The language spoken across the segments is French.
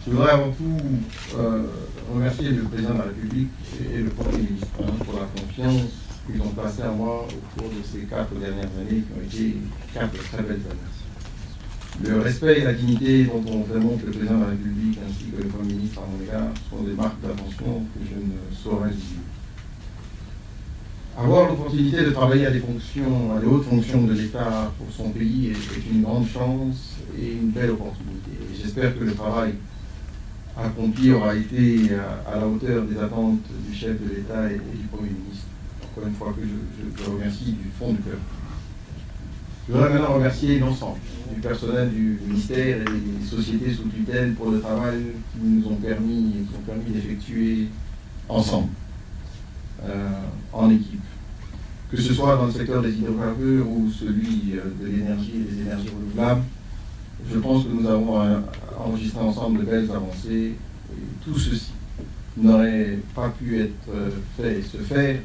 Je voudrais avant tout remercier le président de la République et le Premier ministre pour la confiance qu'ils ont placée en moi au cours de ces 4 dernières années qui ont été 4 très belles années. Le respect et la dignité dont ont fait montre le président de la République ainsi que le Premier ministre à mon égard sont des marques d'attention que je ne saurais oublier. Avoir l'opportunité de travailler à des hautes fonctions de l'État pour son pays est une grande chance et une belle opportunité. Et j'espère que le travail accompli aura été à la hauteur des attentes du chef de l'État et du Premier ministre. Encore une fois que je remercie du fond du cœur. Je voudrais maintenant remercier l'ensemble du personnel du ministère et des sociétés sous tutelle pour le travail qu'ils nous ont permis d'effectuer ensemble, en équipe. Que ce soit dans le secteur des hydrocarbures ou celui de l'énergie et des énergies renouvelables, je pense que nous avons enregistré ensemble de belles avancées. Et tout ceci n'aurait pas pu être se faire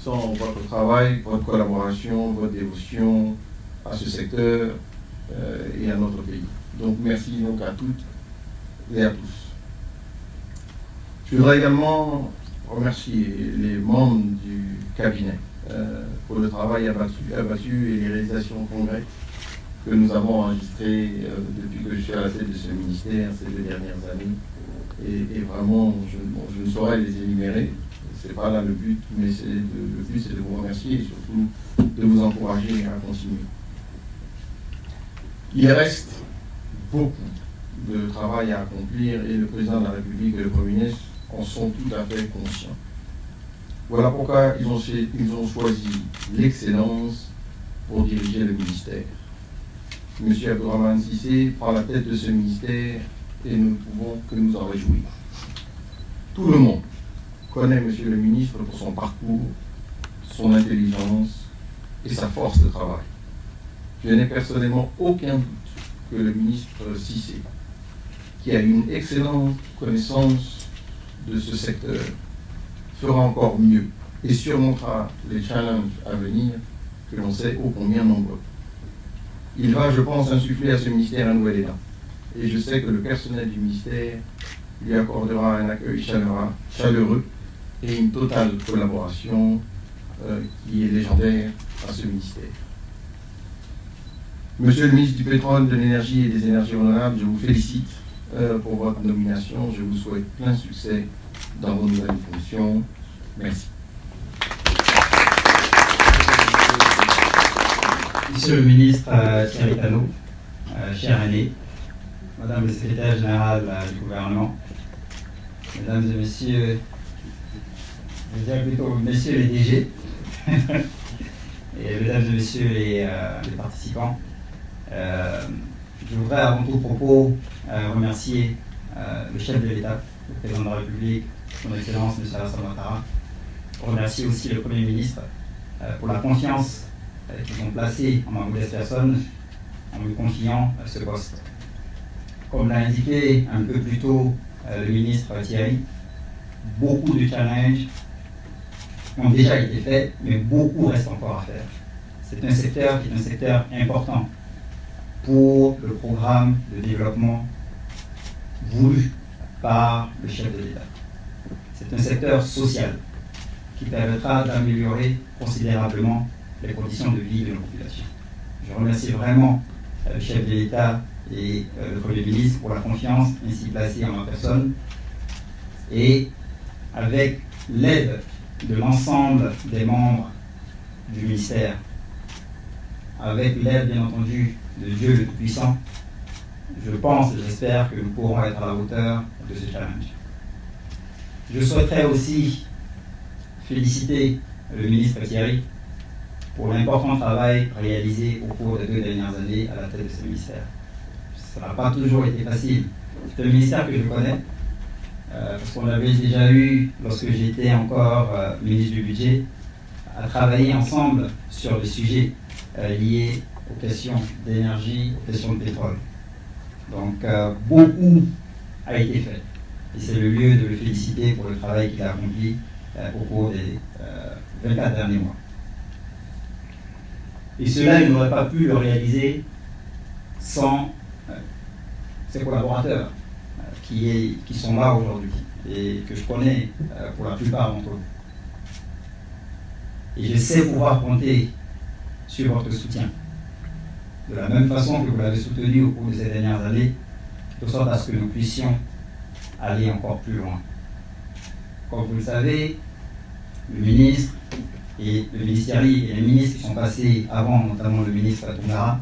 sans votre travail, votre collaboration, votre dévotion à ce secteur et à notre pays. Donc merci donc à toutes et à tous. Je voudrais également remercier les membres du cabinet pour le travail abattu et les réalisations concrètes que nous avons enregistrées depuis que je suis à la tête de ce ministère ces 2 dernières années. Et vraiment, je ne saurais les énumérer. Ce n'est pas là le but, mais le but c'est de vous remercier et surtout de vous encourager à continuer. Il reste beaucoup de travail à accomplir et le président de la République et le Premier ministre en sont tout à fait conscients. Voilà pourquoi ils ont choisi l'excellence pour diriger le ministère. M. Abdourahmane Cissé prend la tête de ce ministère et nous ne pouvons que nous en réjouir. Tout le monde connaît M. le ministre pour son parcours, son intelligence et sa force de travail. Je n'ai personnellement aucun doute que le ministre Cissé, qui a une excellente connaissance de ce secteur, fera encore mieux et surmontera les challenges à venir que l'on sait ô combien nombreux. Il va, je pense, insuffler à ce ministère un nouvel élan. Et je sais que le personnel du ministère lui accordera un accueil chaleureux et une totale collaboration qui est légendaire à ce ministère. Monsieur le ministre du Pétrole, de l'Énergie et des Énergies renouvelables, je vous félicite pour votre nomination. Je vous souhaite plein succès dans vos nouvelles fonctions. Merci. Monsieur le ministre Thierry Tano, cher aîné, Madame le secrétaire général du gouvernement, Mesdames et Messieurs, je dirais plutôt Messieurs les DG, et Mesdames et Messieurs les participants, je voudrais avant tout propos remercier le chef de l'État, le président de la République, son Excellence M. Alassane Ouattara, remercier aussi le Premier ministre pour la confiance qu'ils ont placée en ma modeste personne en me confiant ce poste. Comme l'a indiqué un peu plus tôt le ministre Thierry, beaucoup de challenges ont déjà été faits, mais beaucoup reste encore à faire. C'est un secteur qui est un secteur important pour le programme de développement voulu par le chef de l'État. C'est un secteur social qui permettra d'améliorer considérablement les conditions de vie de nos populations. Je remercie vraiment le chef de l'État et le Premier ministre pour la confiance ainsi placée en ma personne, et avec l'aide de l'ensemble des membres du ministère, avec l'aide bien entendu de Dieu le Tout-Puissant, je pense et j'espère que nous pourrons être à la hauteur de ce challenge. Je souhaiterais aussi féliciter le ministre Thierry pour l'important travail réalisé au cours des 2 dernières années à la tête de ce ministère. Ça n'a pas toujours été facile. C'est un ministère que je connais, parce qu'on avait déjà eu, lorsque j'étais encore ministre du Budget, à travailler ensemble sur des sujets liés aux questions d'énergie, aux questions de pétrole. Donc beaucoup a été fait. Et c'est le lieu de le féliciter pour le travail qu'il a accompli au cours des 24 derniers mois. Et cela, il n'aurait pas pu le réaliser sans ses collaborateurs qui sont là aujourd'hui et que je connais pour la plupart d'entre vous. Et je sais pouvoir compter sur votre soutien. De la même façon que vous l'avez soutenu au cours de ces dernières années, de sorte à ce que nous puissions aller encore plus loin. Comme vous le savez, le ministre et le ministériel et les ministres qui sont passés avant, notamment le ministre Fatungara,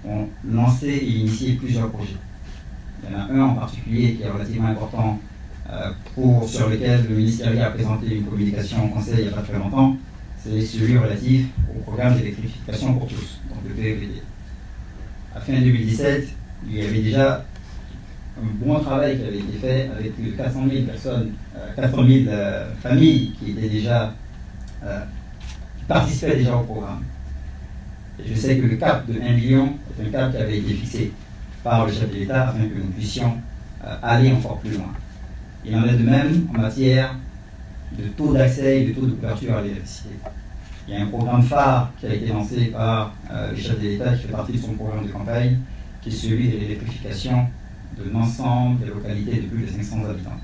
ont lancé et initié plusieurs projets. Il y en a un en particulier qui est relativement important, sur lequel le ministériel a présenté une communication au Conseil il n'y a pas très longtemps. C'est celui relatif au programme d'électrification pour tous, donc le PEPD. À fin 2017, il y avait déjà un bon travail qui avait été fait avec plus de 400 000 personnes, 400 000 familles qui étaient déjà qui participaient déjà au programme. Et je sais que le cap de 1 million est un cap qui avait été fixé par le chef de l'État afin que nous puissions aller encore plus loin. Il en est de même en matière de taux d'accès et de taux de couverture à l'électricité. Il y a un programme phare qui a été lancé par le chef de l'État qui fait partie de son programme de campagne, qui est celui de l'électrification de l'ensemble des localités de plus de 500 habitants.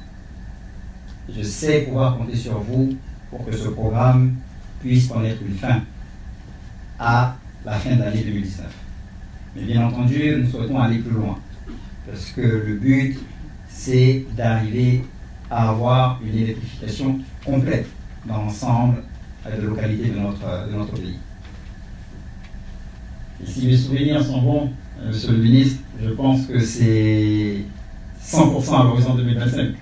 Je sais pouvoir compter sur vous pour que ce programme puisse connaître une fin à la fin de l'année 2019. Mais bien entendu, nous souhaitons aller plus loin, parce que le but, c'est d'arriver à avoir une électrification complète dans l'ensemble des localités de notre pays. Et si mes souvenirs sont bons, Monsieur le ministre, je pense que c'est 100% à l'horizon 2025.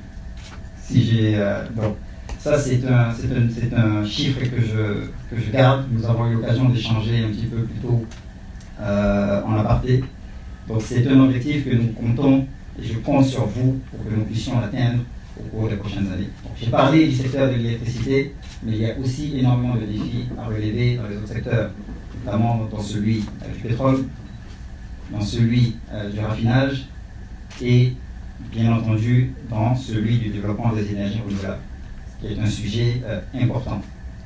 Si j'ai, bon, ça c'est un chiffre que je garde. Nous avons eu l'occasion d'échanger un petit peu plus tôt en aparté. Donc c'est un objectif que nous comptons et je compte sur vous pour que nous puissions l'atteindre au cours des prochaines années. J'ai parlé du secteur de l'électricité, mais il y a aussi énormément de défis à relever dans les autres secteurs, notamment dans celui du pétrole, dans celui du raffinage et bien entendu dans celui du développement des énergies renouvelables, qui est un sujet important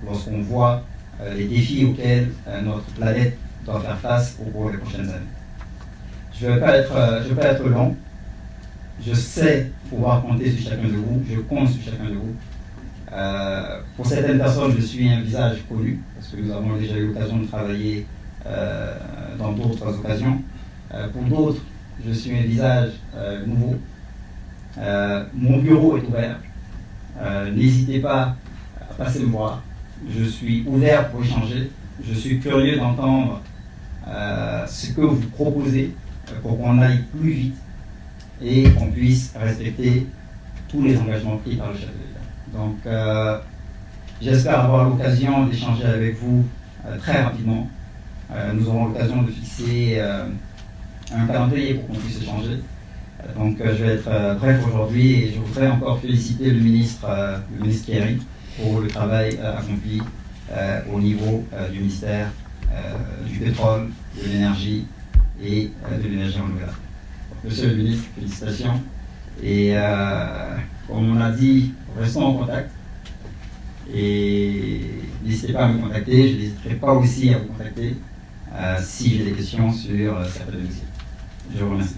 lorsqu'on voit les défis auxquels notre planète doit faire face au cours des prochaines années. Je ne vais pas être long. Je sais pouvoir compter sur chacun de vous, je compte sur chacun de vous. Pour certaines personnes, je suis un visage connu, parce que nous avons déjà eu l'occasion de travailler dans d'autres occasions. Pour d'autres, je suis un visage nouveau. Mon bureau est ouvert. N'hésitez pas à passer me voir. Je suis ouvert pour échanger. Je suis curieux d'entendre ce que vous proposez pour qu'on aille plus vite et qu'on puisse respecter tous les engagements pris par le chef de l'État. Donc, j'espère avoir l'occasion d'échanger avec vous très rapidement. Nous aurons l'occasion de fixer un calendrier pour qu'on puisse échanger. Donc, je vais être bref aujourd'hui et je voudrais encore féliciter le ministre Kéry pour le travail accompli au niveau du ministère du pétrole, de l'énergie et de l'énergie renouvelable. Monsieur le ministre, félicitations. Et comme on a dit, restons en contact. Et n'hésitez pas à me contacter. Je n'hésiterai pas aussi à vous contacter si j'ai des questions sur certains dossiers. Je vous remercie.